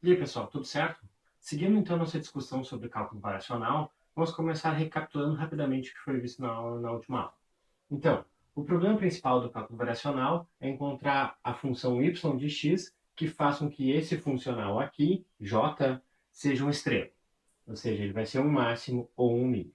E aí, pessoal, tudo certo? Seguindo então nossa discussão sobre cálculo variacional, vamos começar recapitulando rapidamente o que foi visto na última aula. Então, o problema principal do cálculo variacional é encontrar a função y de x que faça com que esse funcional aqui, j, seja um extremo. Ou seja, ele vai ser um máximo ou um mínimo.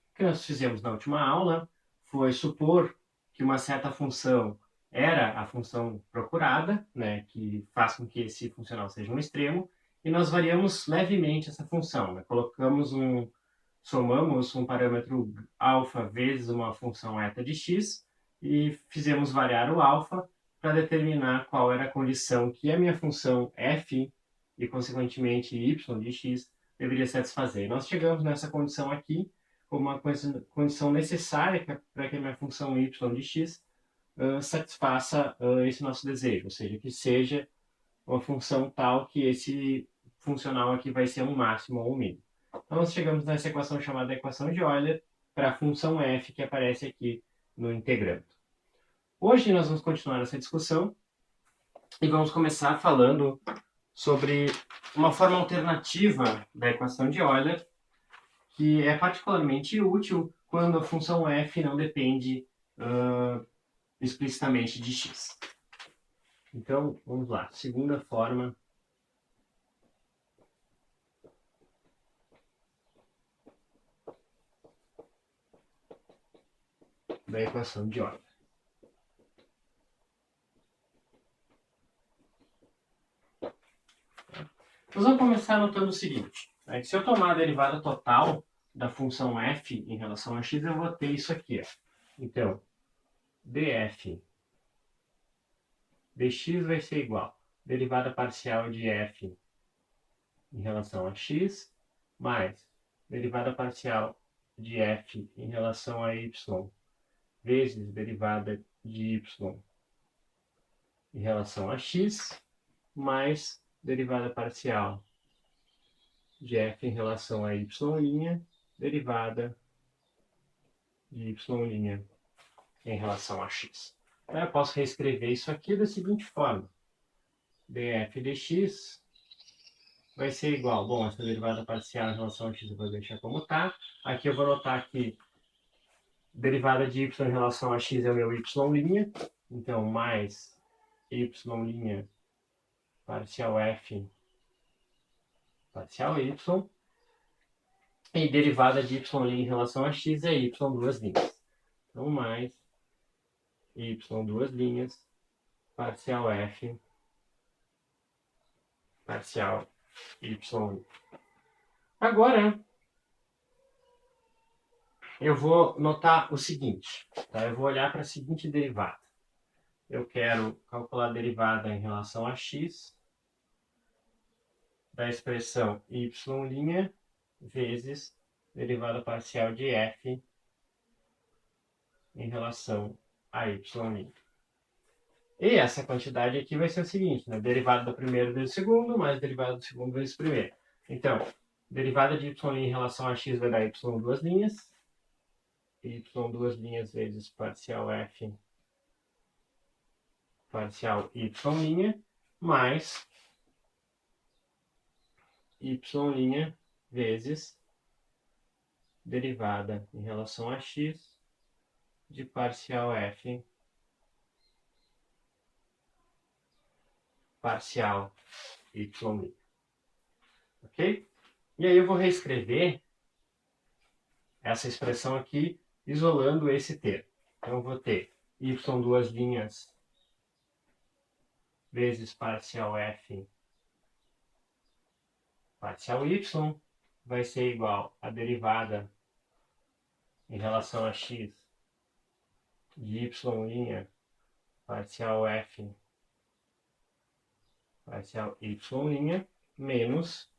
O que nós fizemos na última aula foi supor que uma certa função era a função procurada, né, que faz com que esse funcional seja um extremo, e nós variamos levemente essa função. Né? Somamos um parâmetro alfa vezes uma função eta de x e fizemos variar o alfa para determinar qual era a condição que a minha função f e, consequentemente, y de x deveria satisfazer. E nós chegamos nessa condição aqui como uma condição necessária para que a minha função y de x satisfaça esse nosso desejo, ou seja, que seja uma função tal que esse funcional aqui vai ser um máximo ou um mínimo. Então, nós chegamos nessa equação chamada equação de Euler para a função f que aparece aqui no integrando. Hoje nós vamos continuar essa discussão e vamos começar falando sobre uma forma alternativa da equação de Euler, que é particularmente útil quando a função f não depende explicitamente de x. Então, vamos lá. Segunda forma da equação de Euler. Nós vamos começar notando o seguinte, né, que se eu tomar a derivada total da função f em relação a x, eu vou ter isso aqui. Ó. Então, df dx vai ser igual a derivada parcial de f em relação a x, mais derivada parcial de f em relação a y, vezes derivada de y em relação a x, mais derivada parcial de f em relação a y', derivada de y' em relação a x. Então, eu posso reescrever isso aqui da seguinte forma. df dx vai ser igual, bom, essa derivada parcial em relação a x eu vou deixar como está. Aqui eu vou notar que derivada de y em relação a x é o meu y', então mais y' parcial f parcial y, e derivada de y' em relação a x é y duas linhas. Então, mais y duas linhas, parcial f, parcial y'. Agora, eu vou notar o seguinte, tá? Eu vou olhar para a seguinte derivada. Eu quero calcular a derivada em relação a x da expressão y' vezes derivada parcial de f em relação a y'. E essa quantidade aqui vai ser o seguinte, né? Derivada do primeiro vezes o segundo, mais derivada do segundo vezes o primeiro. Então, derivada de y' em relação a x vai dar y duas linhas, y duas linhas vezes parcial f parcial y', mais y' vezes derivada em relação a x de parcial f parcial y'. Ok? E aí eu vou reescrever essa expressão aqui, isolando esse termo. Então eu vou ter y duas linhas vezes parcial f parcial y vai ser igual a derivada em relação a x de y' parcial f parcial y' menos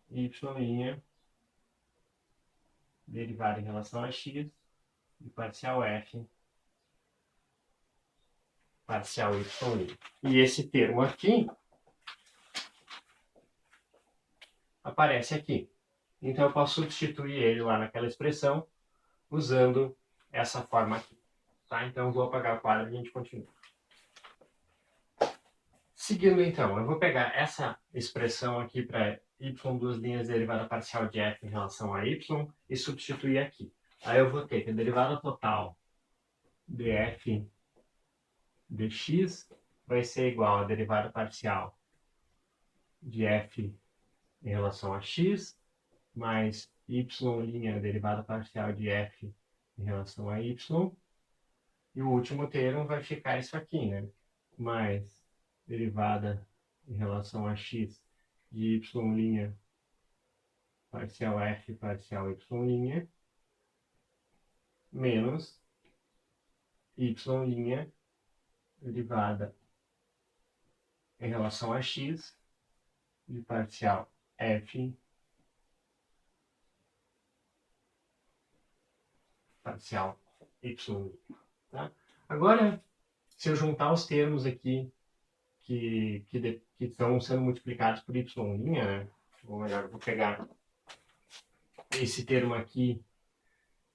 y' derivada em relação a x de parcial f parcial y'. E esse termo aqui aparece aqui. Então eu posso substituir ele lá naquela expressão usando essa forma aqui. Tá? Então eu vou apagar o quadro e a gente continua. Seguindo então, eu vou pegar essa expressão aqui para y duas linhas derivada parcial de f em relação a y e substituir aqui. Aí eu vou ter que a derivada total df dx vai ser igual a derivada parcial de f em relação a x, mais y' derivada parcial de f em relação a y. E o último termo vai ficar isso aqui, né? Mais derivada em relação a x de y' parcial f parcial y', menos y' derivada em relação a x de parcial f parcial y'. Tá? Agora, se eu juntar os termos aqui que estão sendo multiplicados por y', né? Ou melhor, eu vou pegar esse termo aqui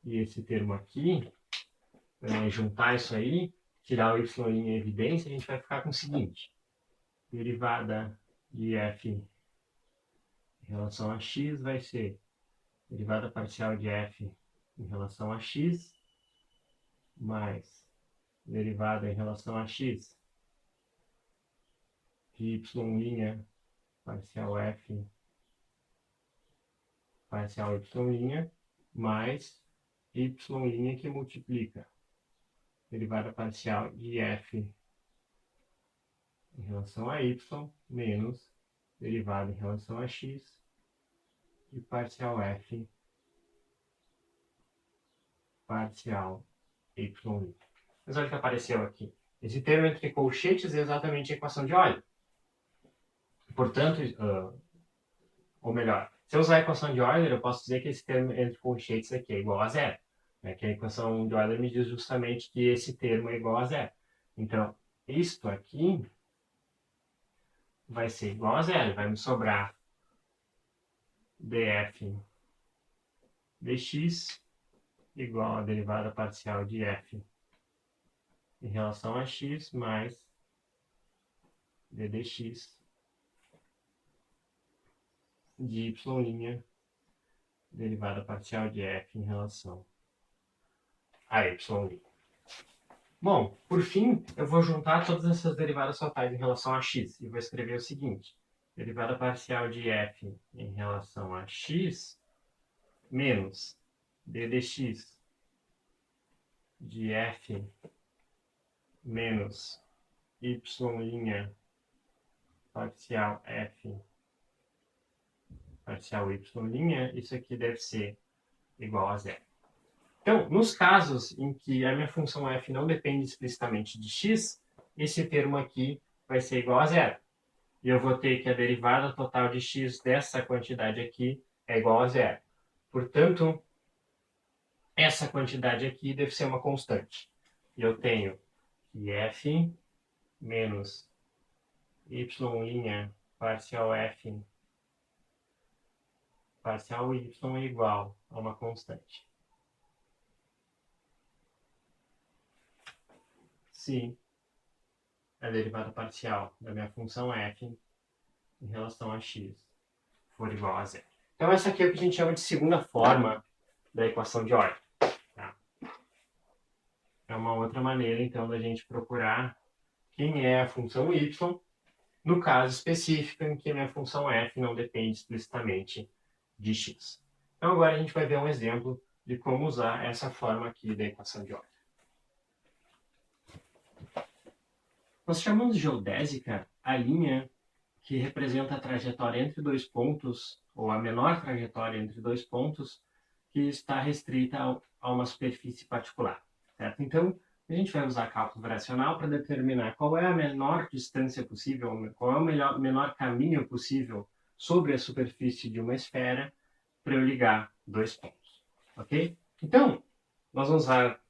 e esse termo aqui, juntar isso aí, tirar o y' em evidência, a gente vai ficar com o seguinte: derivada de f em relação a x vai ser derivada parcial de f em relação a x mais derivada em relação a x de y' parcial f parcial y' mais y' que multiplica derivada parcial de f em relação a y menos derivada em relação a x de parcial f parcial y'. Mas olha o que apareceu aqui. Esse termo entre colchetes é exatamente a equação de Euler. Portanto, ou melhor, se eu usar a equação de Euler, eu posso dizer que esse termo entre colchetes aqui é igual a zero. Né? Que a equação de Euler me diz justamente que esse termo é igual a zero. Então, isto aqui vai ser igual a zero. Vai me sobrar df dx igual a derivada parcial de f em relação a x mais d dx de y' derivada parcial de f em relação a y'. Bom, por fim, eu vou juntar todas essas derivadas totais em relação a x e vou escrever o seguinte: derivada parcial de f em relação a x menos d dx de f menos y' parcial f parcial y', isso aqui deve ser igual a zero. Então, nos casos em que a minha função f não depende explicitamente de x, esse termo aqui vai ser igual a zero. E eu vou ter que a derivada total de x dessa quantidade aqui é igual a zero. Portanto, essa quantidade aqui deve ser uma constante. E eu tenho que f menos y' parcial f parcial y é igual a uma constante. Se a derivada parcial da minha função f em relação a x for igual a zero. Então essa aqui é o que a gente chama de segunda forma da equação de Euler. Tá? É uma outra maneira, então, da gente procurar quem é a função y, no caso específico em que a minha função f não depende explicitamente de x. Então agora a gente vai ver um exemplo de como usar essa forma aqui da equação de Euler. Nós chamamos de geodésica a linha que representa a trajetória entre dois pontos, ou a menor trajetória entre dois pontos, que está restrita a uma superfície particular. Certo? Então, a gente vai usar cálculo variacional para determinar qual é a menor distância possível, qual é o menor caminho possível sobre a superfície de uma esfera para eu ligar dois pontos. Ok? Então, nós vamos usar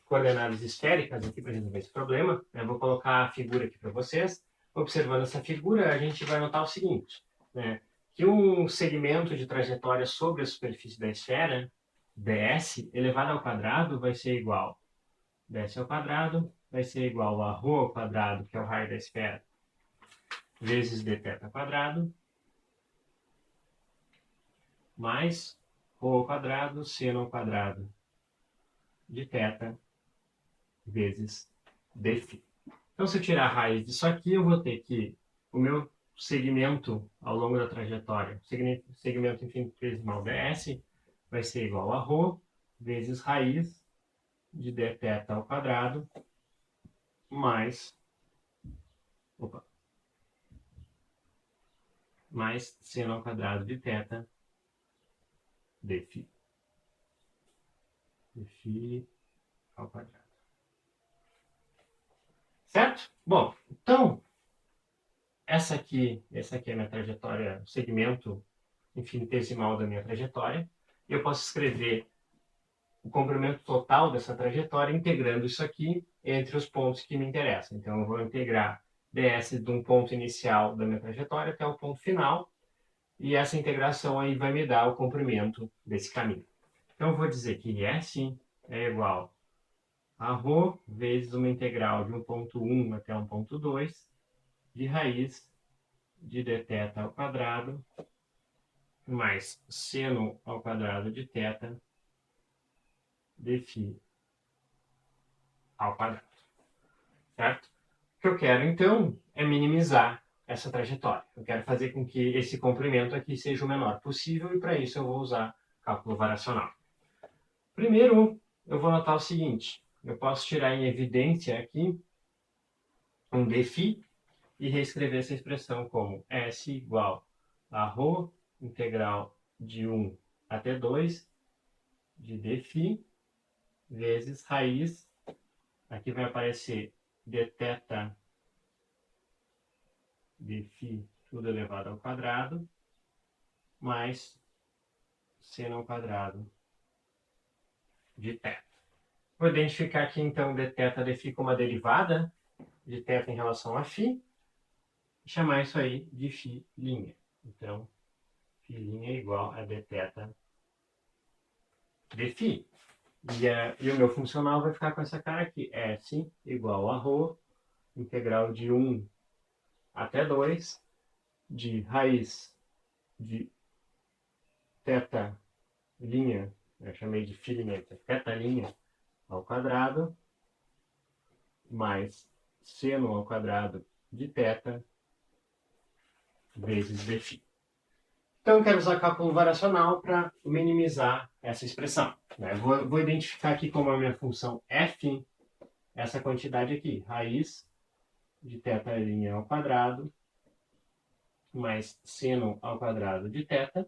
coordenadas esféricas aqui para resolver esse problema. Eu vou colocar a figura aqui para vocês. Observando essa figura, a gente vai notar o seguinte, né? Que um segmento de trajetória sobre a superfície da esfera, ds, elevado ao quadrado, vai ser igual ds ao quadrado, vai ser igual a ρ ao quadrado, que é o raio da esfera, vezes dθ quadrado, mais ρ ao quadrado, seno ao quadrado de θ vezes dφ. Então, se eu tirar a raiz disso aqui, eu vou ter que o meu segmento ao longo da trajetória, segmento infinitesimal ds, vai ser igual a ρ vezes raiz de dθ ao quadrado mais, mais seno ao quadrado de θ dφ. Dφ ao quadrado. Certo? Bom, então, essa aqui é a minha trajetória, o segmento infinitesimal da minha trajetória. Eu posso escrever o comprimento total dessa trajetória integrando isso aqui entre os pontos que me interessam. Então, eu vou integrar ds de um ponto inicial da minha trajetória até o ponto final, e essa integração aí vai me dar o comprimento desse caminho. Então, eu vou dizer que S é igual a ρ vezes uma integral de um ponto 1 até um ponto 2 de raiz de dθ ao quadrado mais seno ao quadrado de θ dφ ao quadrado. Certo? O que eu quero, então, é minimizar essa trajetória. Eu quero fazer com que esse comprimento aqui seja o menor possível, e para isso eu vou usar cálculo variacional. Primeiro, eu vou notar o seguinte: eu posso tirar em evidência aqui um dφ e reescrever essa expressão como S igual a ρ integral de 1 até 2 de dφ vezes raiz, aqui vai aparecer dθ dφ tudo elevado ao quadrado, mais seno ao quadrado de θ. Vou identificar aqui então dθ dφ como uma derivada de θ em relação a φ, e chamar isso aí de φ'. Então, φ' é igual a dθ dφ. E o meu funcional vai ficar com essa cara aqui, S igual a ρ, integral de 1 até 2, de raiz de θ', eu chamei de φ', θ' ao quadrado, mais seno ao quadrado de θ vezes dφ. Então, eu quero usar cálculo variacional para minimizar essa expressão. Né? Vou identificar aqui como a minha função f essa quantidade aqui, raiz de θ' ao quadrado, mais seno ao quadrado de θ.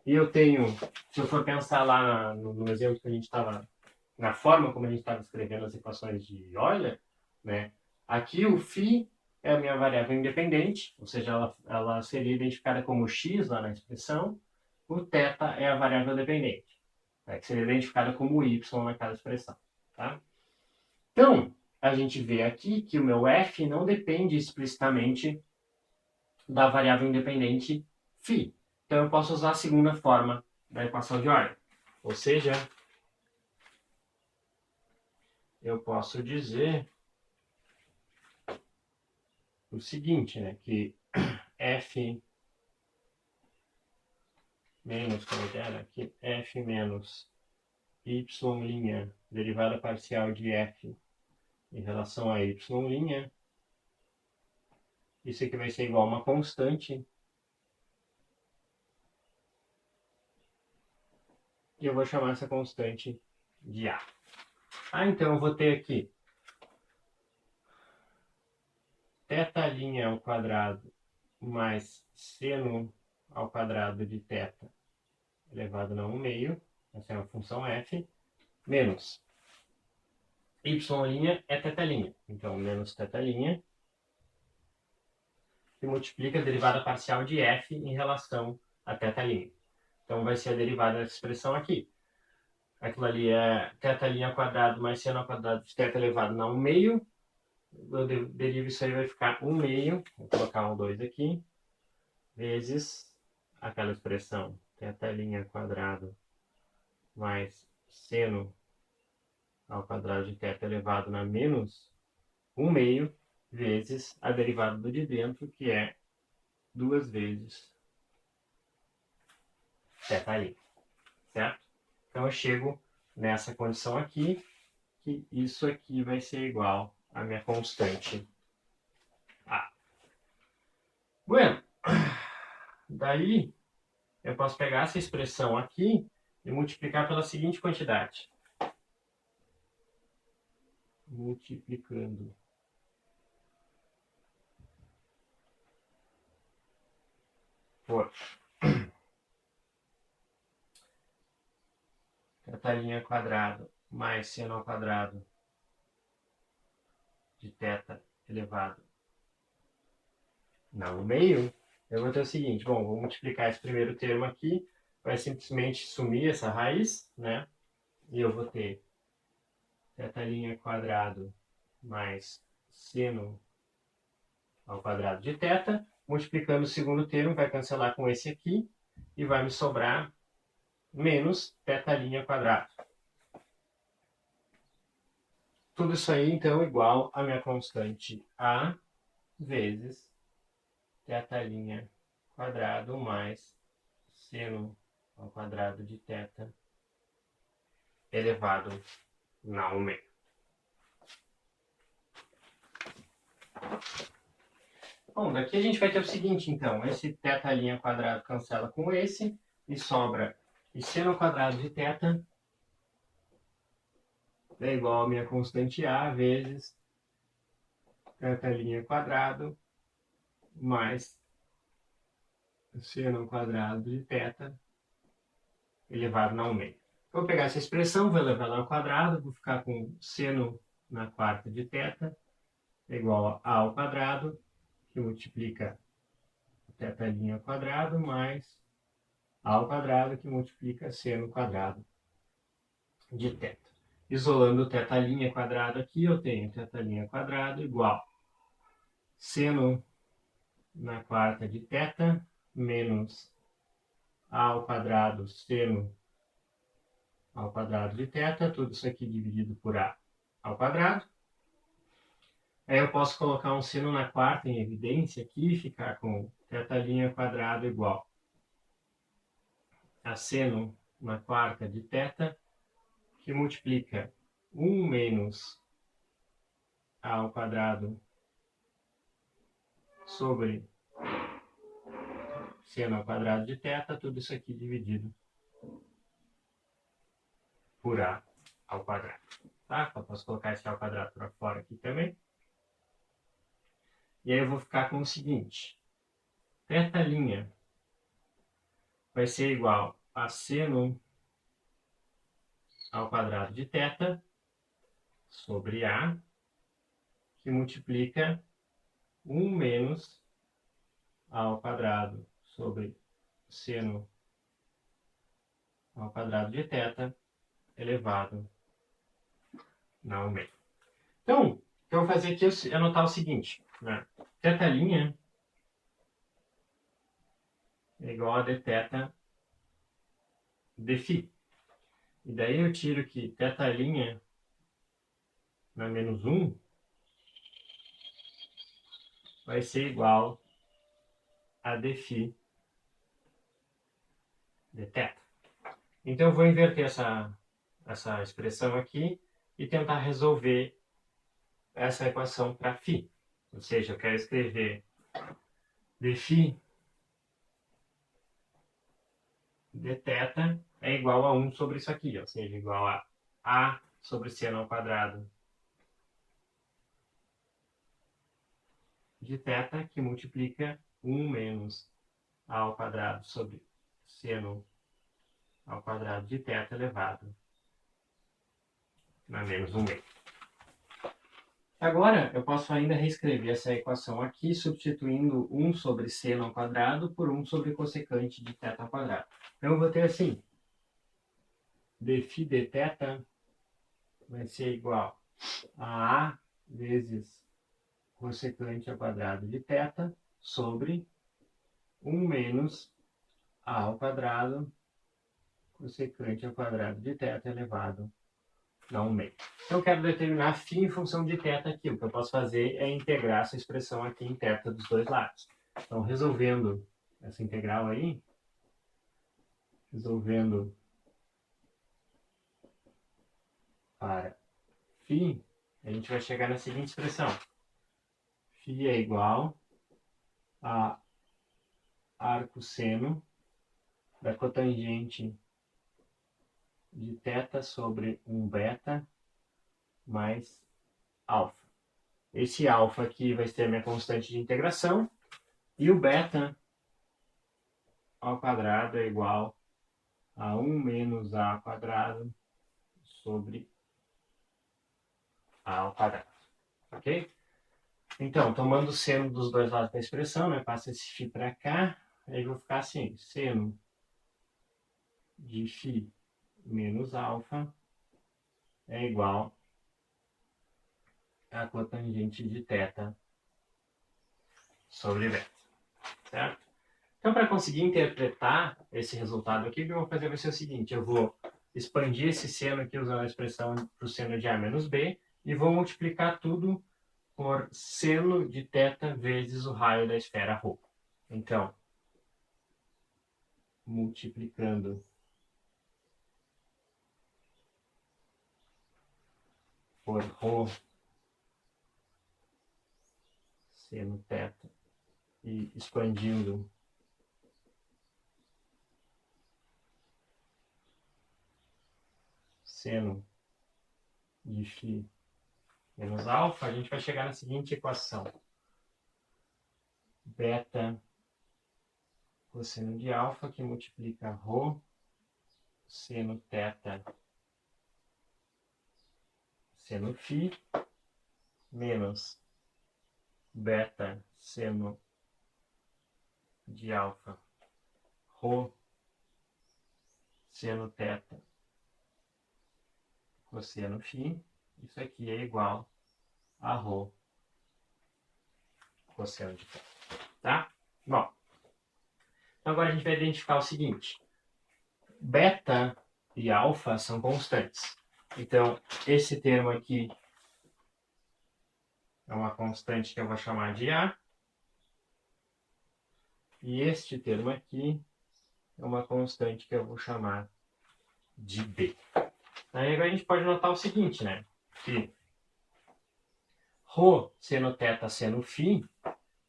E eu tenho, se eu for pensar lá no exemplo que a gente estava, na forma como a gente estava escrevendo as equações de Euler, né? Aqui o φ é a minha variável independente, ou seja, ela seria identificada como x lá na expressão. O θ é a variável dependente, né, que seria identificada como y naquela expressão. Tá? Então, a gente vê aqui que o meu f não depende explicitamente da variável independente φ. Então, eu posso usar a segunda forma da equação de Euler. Ou seja, eu posso dizer o seguinte, né, que f menos, como era aqui, f menos y', derivada parcial de f em relação a y', isso aqui vai ser igual a uma constante, e eu vou chamar essa constante de a. Então eu vou ter aqui θ' ao quadrado mais seno ao quadrado de θ elevado a 1/2, essa é uma função f, menos y' é θ', então menos θ', que multiplica a derivada parcial de f em relação a θ'. Então vai ser a derivada dessa expressão aqui. Aquilo ali é θ' ao quadrado mais seno ao quadrado de θ elevado a 1/2. Eu derivo isso aí, vai ficar 1/2, vou colocar um 2 aqui, vezes aquela expressão θ' quadrado mais seno ao quadrado de θ elevado a menos 1/2 vezes a derivada do de dentro, que é 2 vezes θ', certo? Então eu chego nessa condição aqui, que isso aqui vai ser igual à minha constante A. Bueno, daí eu posso pegar essa expressão aqui e multiplicar pela seguinte quantidade. Multiplicando por θ' quadrado mais seno ao quadrado de θ elevado no meio, eu vou ter o seguinte, bom, vou multiplicar esse primeiro termo aqui, vai simplesmente sumir essa raiz, né? E eu vou ter θ' quadrado mais seno ao quadrado de θ, multiplicando o segundo termo, vai cancelar com esse aqui, e vai me sobrar menos θ' quadrado. Tudo isso aí, então, igual a minha constante A vezes θ' quadrado mais seno ao quadrado de θ elevado ao meio. Bom, daqui a gente vai ter o seguinte, então. Esse θ' quadrado cancela com esse e sobra e seno ao quadrado de θ é igual a minha constante A vezes θ' quadrado mais seno ao quadrado de θ elevado ao meio. Eu vou pegar essa expressão, vou levar ela ao quadrado, vou ficar com seno na quarta de θ igual a ao quadrado, que multiplica θ' quadrado mais a ao quadrado, que multiplica seno quadrado de θ. Isolando o θ' quadrado aqui, eu tenho θ' quadrado igual seno na quarta de θ menos a ao quadrado seno ao quadrado de θ, tudo isso aqui dividido por a ao quadrado. Aí eu posso colocar um seno na quarta em evidência aqui e ficar com θ' quadrado igual a seno na quarta de θ, que multiplica 1 menos a ao quadrado sobre seno ao quadrado de θ, tudo isso aqui dividido por a ao quadrado. Tá? Eu posso colocar esse ao quadrado para fora aqui também. E aí eu vou ficar com o seguinte. Θ' vai ser igual a seno ao quadrado de θ sobre a, que multiplica 1 menos a ao quadrado sobre seno ao quadrado de θ elevado ao meio. Então, o que eu vou fazer aqui é anotar o seguinte, né? Θ' é igual a dθ dφ. E daí eu tiro que θ' na menos 1 vai ser igual a dφ dθ. Então eu vou inverter essa expressão aqui e tentar resolver essa equação para φ. Ou seja, eu quero escrever dφ dθ é igual a 1 sobre isso aqui, ou seja, igual a sobre seno ao quadrado de θ, que multiplica 1 menos a ao quadrado sobre seno ao quadrado de θ elevado a menos 1 meio. Agora, eu posso ainda reescrever essa equação aqui, substituindo 1 sobre seno ao quadrado por 1 sobre cossecante de θ ao quadrado. Então, eu vou ter assim, dφ dθ vai ser igual a A vezes cossecante ao quadrado de θ sobre 1 menos A ao quadrado cossecante ao quadrado de θ elevado não 1/2. Então, eu quero determinar φ em função de θ aqui. O que eu posso fazer é integrar essa expressão aqui em θ dos dois lados. Então, resolvendo essa integral aí, resolvendo para φ, a gente vai chegar na seguinte expressão. φ é igual a arcosseno da cotangente de θ sobre 1β mais alfa. Esse alfa aqui vai ser a minha constante de integração, e o beta ao quadrado é igual a 1 menos a ao quadrado sobre a ao quadrado. Ok? Então, tomando o seno dos dois lados da expressão, né, passa esse φ para cá, aí vai ficar assim, seno de φ menos alfa é igual a cotangente de θ sobre beta, certo? Então, para conseguir interpretar esse resultado aqui, o que eu vou fazer vai ser o seguinte, eu vou expandir esse seno aqui usando a expressão para o seno de A menos B e vou multiplicar tudo por seno de θ vezes o raio da esfera ρ. Então, multiplicando por ρ seno θ e expandindo seno de φ menos alfa, a gente vai chegar na seguinte equação. Beta cosseno de alfa, que multiplica ρ seno θ seno φ, menos beta seno de alfa ρ seno θ cosseno φ. Isso aqui é igual a ρ cosseno de θ. Tá? Bom, então agora a gente vai identificar o seguinte. Beta e alfa são constantes. Então, esse termo aqui é uma constante que eu vou chamar de A. E este termo aqui é uma constante que eu vou chamar de B. Aí agora a gente pode notar o seguinte, né? Que ρ seno θ seno φ,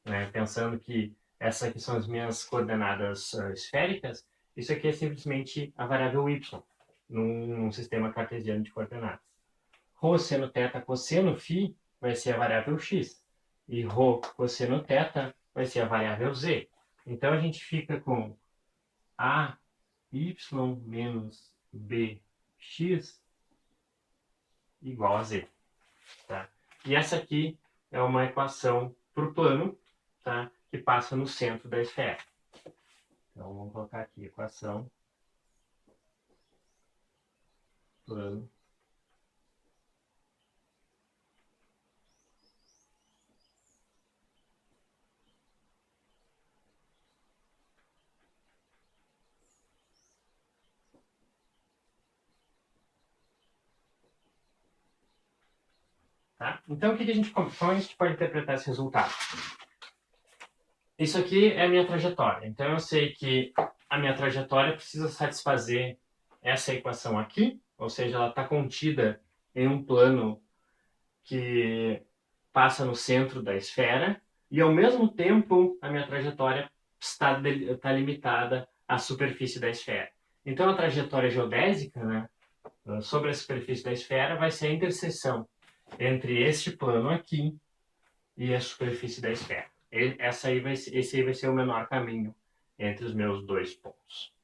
né? Pensando que essas aqui são as minhas coordenadas esféricas, isso aqui é simplesmente a variável y num sistema cartesiano de coordenadas. Ρ seno θ cosseno φ vai ser a variável x. E ρ cosseno θ vai ser a variável z. Então a gente fica com a y menos bx igual a z. Tá? E essa aqui é uma equação para o plano, tá? Que passa no centro da esfera. Então vamos colocar aqui equação plano tá? Então como a gente pode interpretar esse resultado? Isso aqui é a minha trajetória. Então eu sei que a minha trajetória precisa satisfazer essa equação aqui, ou seja, ela está contida em um plano que passa no centro da esfera, e ao mesmo tempo a minha trajetória está limitada à superfície da esfera. Então a trajetória geodésica, né, sobre a superfície da esfera vai ser a interseção entre este plano aqui e a superfície da esfera. Esse aí vai ser o menor caminho entre os meus dois pontos.